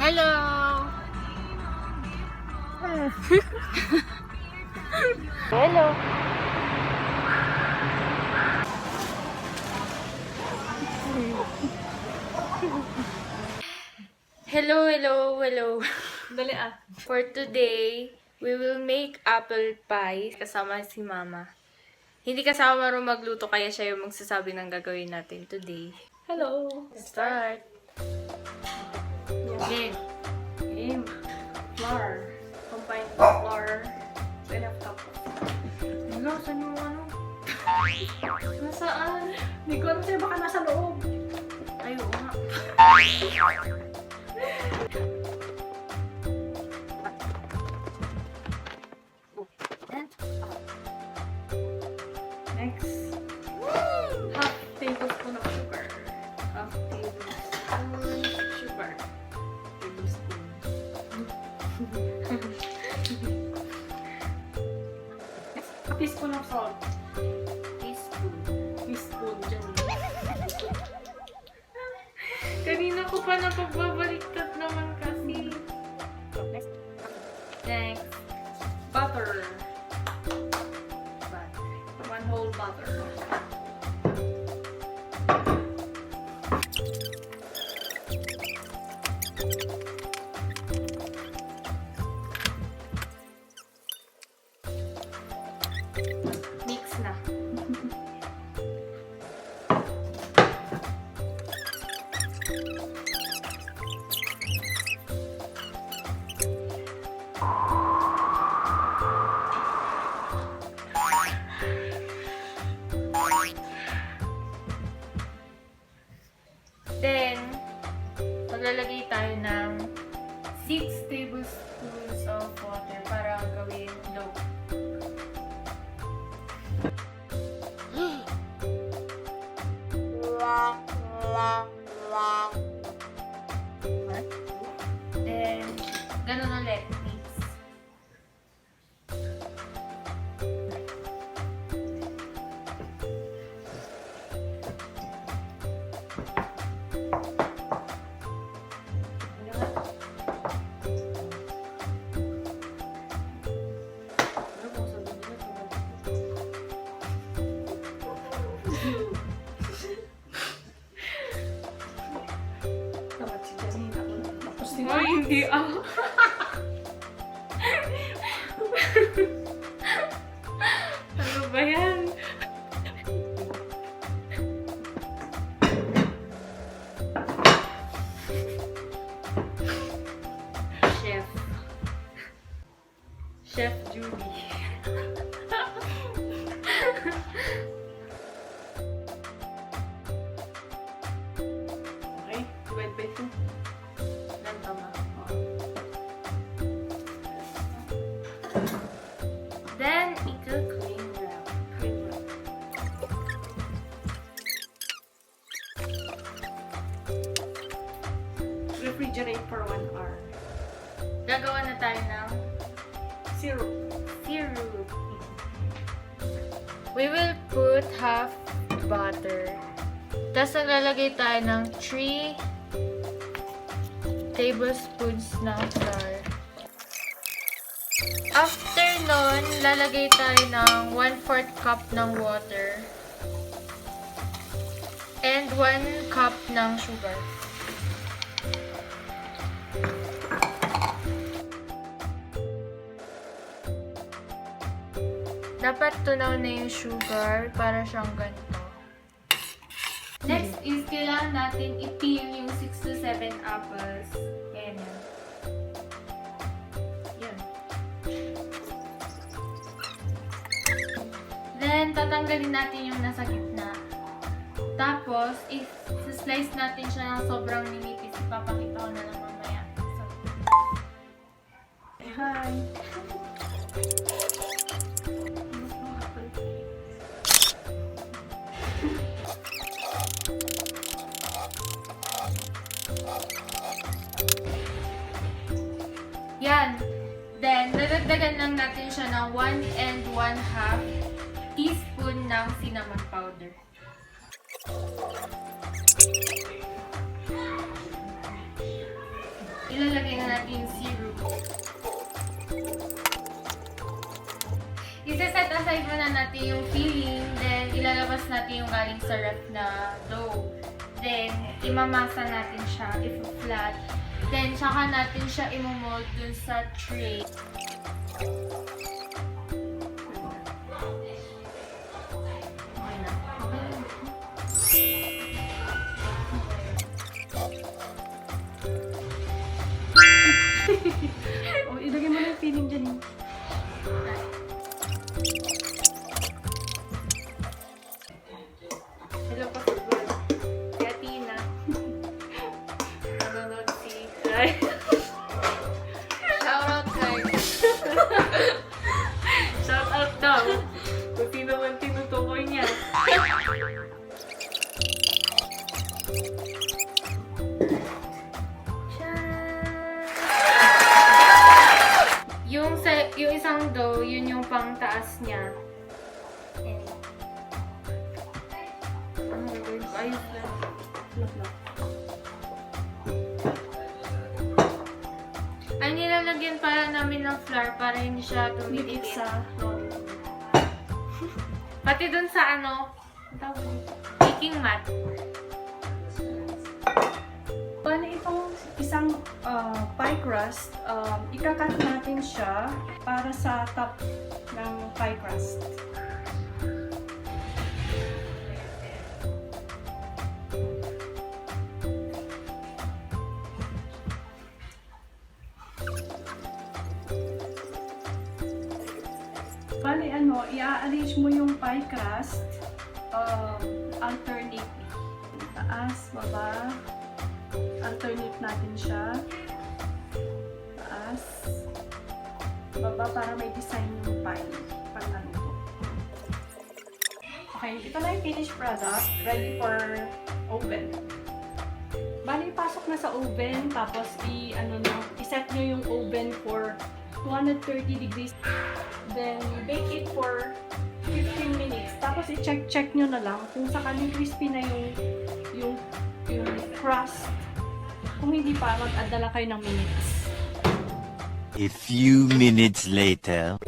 Hello! Hello! Hello! Dali ah. For today, we will make apple pie kasama si Mama. Hindi kasama marunong magluto kaya siya yung magsasabi ng gagawin natin today. Hello. Start! Game! Game. Flour. Combined flour. 2.5 cup. Ano? Saan yung ano? Nasaan? Hindi ko alam sa'yo, baka nasa loob. Ay, oo nga. Next. Half tablespoon of sugar. Half tablespoon sugar. Tablespoon. Next. A teaspoon of salt. Teaspoon. Teaspoon dyan. Kanina ko pa napagbabaliktad naman kasi. Next. Next. Butter. Butter. 1 whole butter. Mix na. Then, maglalagay tayo ng 6 tablespoons of water para gawin dough. Then, ganun ulit, mix. Ano kung sabihin nila dapat si Janine ako na. Tapos si Ay, hindi ah. Ano ba yan? Chef. Chef Judy. Okay, divide by 2. Lang tama. Then, ito cling wrap. Refrigerate for 1 hour. Gagawa na tayo ng Syrup. syrup. We will put half butter. Tapos naglalagay tayo ng 3 tablespoons ng flour. After nun, lalagay tayo ng 1/4 cup ng water. And 1 cup ng sugar. Dapat tunaw na yung sugar para siyang ganito. Next is kailangan natin i-peel yung 6 to 7 apples. Ayan yan. Yan. Then, tatanggalin natin yung nasa gitna. Tapos, i-slice natin siya ng sobrang ninipis. Ipapakita ko na lang mamaya. Hi. Yan. Then, dadagdagan lang natin siya ng 1 and 1/2 teaspoon ng cinnamon powder. Ilalagay na natin yung syrup. Isa-set aside muna natin yung filling, then ilalabas natin yung galing sa ref na dough. Then, imamasa natin siya, i-flat. Then, saka natin siya imomold dun sa tray. Okay na. O, ilagay mo na yung filling dyan. Hello po sa vlog. Kaya Tina. Nanonood si Kai. Shoutout Kai. Shoutout daw. Kung sino man tinutukoy niya. Yung isang dough, yun yung pang taas niya. And, ano gagawin ko? Ayos lang. Ay, nilalagyan pala namin ng flour para hindi siya Lumikit tumikit. sa Pati dun sa ano, baking mat. Paano itong isang pie crust, ikakat natin siya para sa top ng pie crust. Bali i-arrange mo yung pie crust alternately. Taas, baba. Alternate natin siya. Taas. Baba para may design yung pie. Pag naluto. Okay, ito na yung finished product. Ready for oven. Bali, pasok na sa oven. Tapos i-set nyo yung oven for 230 degrees. Then, bake it for 15 minutes. Tapos, i-check nyo na lang kung sakaling crispy na yung crust. Kung hindi pa, mag-add na lang kayo ng minutes. A few minutes later.